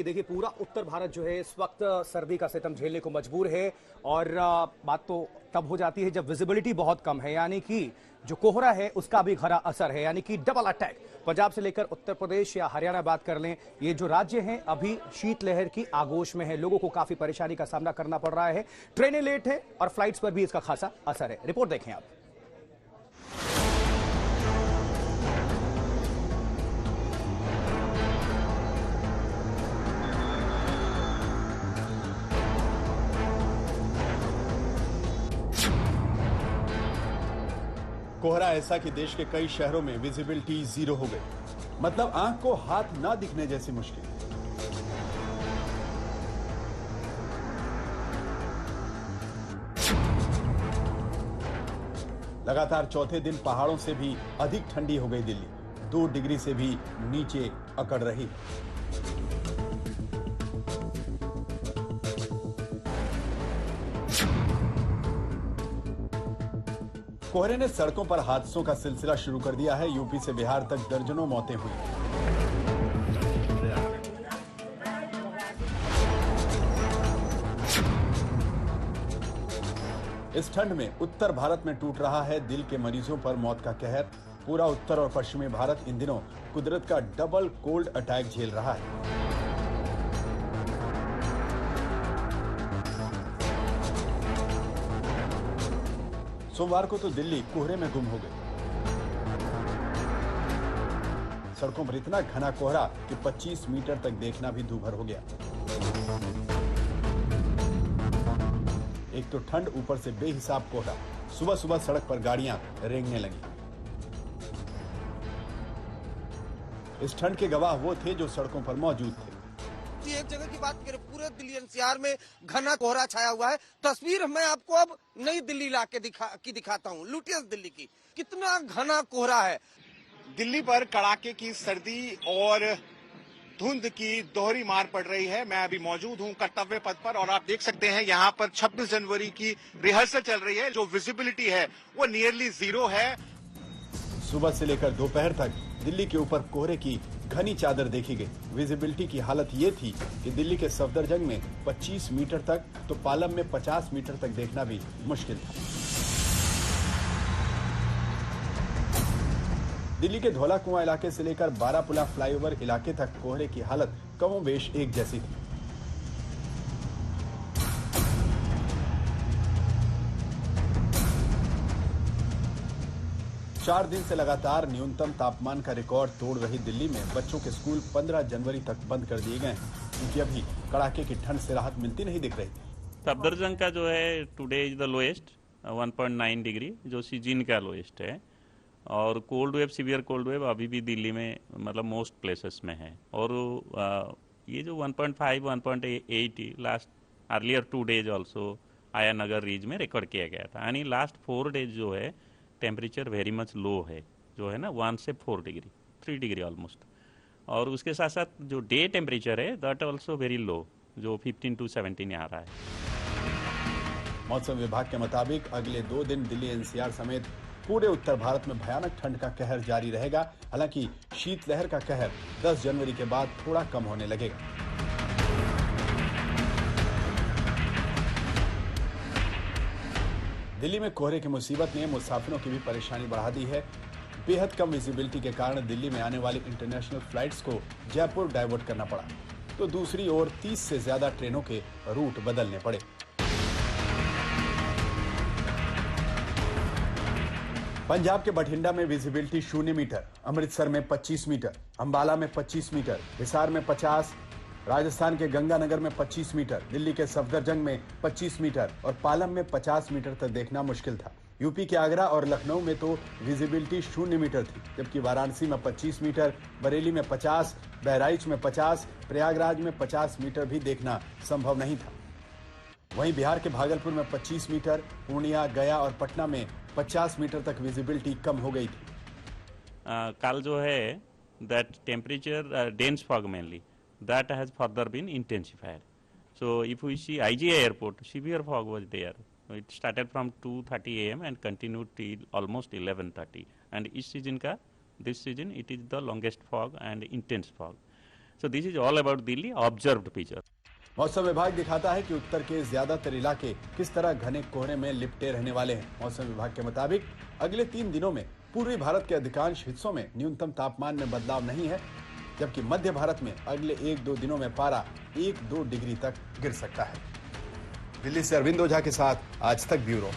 कि देखिए पूरा उत्तर भारत जो है इस वक्त सर्दी का सितम झेलने को मजबूर है और बात तो तब हो जाती है जब विजिबिलिटी बहुत कम है, यानी कि जो कोहरा है उसका भी गहरा असर है, यानी कि डबल अटैक। पंजाब से लेकर उत्तर प्रदेश या हरियाणा बात कर लें, ये जो राज्य हैं अभी शीतलहर की आगोश में है। लोगों को काफी परेशानी का सामना करना पड़ रहा है, ट्रेनें लेट है और फ्लाइट्स पर भी इसका खासा असर है। रिपोर्ट देखें आप। कोहरा ऐसा कि देश के कई शहरों में विजिबिलिटी 0 हो गई, मतलब आंख को हाथ ना दिखने जैसी मुश्किल। लगातार चौथे दिन पहाड़ों से भी अधिक ठंडी हो गई दिल्ली, 2 डिग्री से भी नीचे अकड़ रही। कोहरे ने सड़कों पर हादसों का सिलसिला शुरू कर दिया है। यूपी से बिहार तक दर्जनों मौतें हुई। इस ठंड में उत्तर भारत में टूट रहा है दिल के मरीजों पर मौत का कहर। पूरा उत्तर और पश्चिमी भारत इन दिनों कुदरत का डबल कोल्ड अटैक झेल रहा है। सोमवार को तो दिल्ली कोहरे में गुम हो गई। सड़कों पर इतना घना कोहरा कि 25 मीटर तक देखना भी दूभर हो गया। एक तो ठंड, ऊपर से बेहिसाब कोहरा। सुबह सुबह सड़क पर गाड़ियां रेंगने लगी। इस ठंड के गवाह वो थे जो सड़कों पर मौजूद थे। एक जगह की बात करें, पूरे दिल्ली एनसीआर में घना कोहरा छाया हुआ है। तस्वीर मैं आपको अब नई दिल्ली इलाके दिखाता हूँ, लुटियंस दिल्ली की। कितना घना कोहरा है। दिल्ली पर कड़ाके की सर्दी और धुंध की दोहरी मार पड़ रही है। मैं अभी मौजूद हूँ कर्तव्य पथ पर और आप देख सकते हैं यहाँ पर 26 जनवरी की रिहर्सल चल रही है। जो विजिबिलिटी है वो नियरली 0 है। सुबह से लेकर दोपहर तक दिल्ली के ऊपर कोहरे की घनी चादर देखी गई। विजिबिलिटी की हालत ये थी कि दिल्ली के सफदरजंग में 25 मीटर तक तो पालम में 50 मीटर तक देखना भी मुश्किल था। दिल्ली के धौला कुआं इलाके से लेकर बारापुला फ्लाईओवर इलाके तक कोहरे की हालत कमोबेश एक जैसी थी। चार दिन से लगातार न्यूनतम तापमान का रिकॉर्ड तोड़ रही दिल्ली में बच्चों के स्कूल 15 जनवरी तक बंद कर दिए गए हैं, क्योंकि अभी कड़ाके की ठंड से राहत मिलती नहीं दिख रही। सफदरजंग का जो है today is the lowest 1.9 degree, जो सीजन का लोएस्ट है। और cold wave, severe cold wave अभी भी दिल्ली में मतलब मोस्ट प्लेसेस में है। और ये जो 1.5 1.8 लास्ट अर्लियर 2 डेज ऑल्सो आया नगर रीज में रिकॉर्ड किया गया था। यानी लास्ट 4 डेज जो है टेम्परेचर वेरी मच लो है, जो है ना 1 से 4 डिग्री, 3 डिग्री ऑलमोस्ट। और उसके साथ साथ जो डे टेम्परेचर है दैट ऑल्सो वेरी लो, जो 15 to 17 आ रहा है। मौसम विभाग के मुताबिक अगले 2 दिन दिल्ली एनसीआर समेत पूरे उत्तर भारत में भयानक ठंड का कहर जारी रहेगा। हालांकि शीतलहर का कहर 10 जनवरी के बाद थोड़ा कम होने लगेगा। दिल्ली में कोहरे की मुसीबत ने मुसाफिरों की भी परेशानी बढ़ा दी है। बेहद कम विजिबिलिटी के कारण दिल्ली में आने वाली इंटरनेशनल फ्लाइट्स को जयपुर डाइवर्ट करना पड़ा, तो दूसरी ओर 30 से ज्यादा ट्रेनों के रूट बदलने पड़े। पंजाब के बठिंडा में विजिबिलिटी 0 मीटर, अमृतसर में 25 मीटर, अंबाला में 25 मीटर, हिसार में 50, राजस्थान के गंगानगर में 25 मीटर, दिल्ली के सफदरजंग में 25 मीटर और पालम में 50 मीटर तक देखना मुश्किल था। यूपी के आगरा और लखनऊ में तो विजिबिलिटी 0 मीटर थी, जबकि वाराणसी में 25 मीटर, बरेली में 50, बहराइच में 50, प्रयागराज में 50 मीटर भी देखना संभव नहीं था। वहीं बिहार के भागलपुर में 25 मीटर, पूर्णिया, गया और पटना में 50 मीटर तक विजिबिलिटी कम हो गई थी। कल जो है that temperature dense fog mainly that has further been intensified. So if we see IGA airport, severe fog was there. It started from 2:30 a.m. and continued till almost 11:30. And each season this season it is the longest fog and intense fog. So this is all about Delhi observed picture. मौसम विभाग दिखाता है कि उत्तर के ज्यादातर इलाके किस तरह घने कोहरे में लिपटे रहने वाले हैं। मौसम विभाग के मुताबिक अगले 3 दिनों में पूर्वी भारत के अधिकांश हिस्सों में न्यूनतम तापमान में बदलाव नहीं है, जबकि मध्य भारत में अगले 1-2 दिनों में पारा 1-2 डिग्री तक गिर सकता है। दिल्ली से अरविंद ओझा के साथ आज तक ब्यूरो।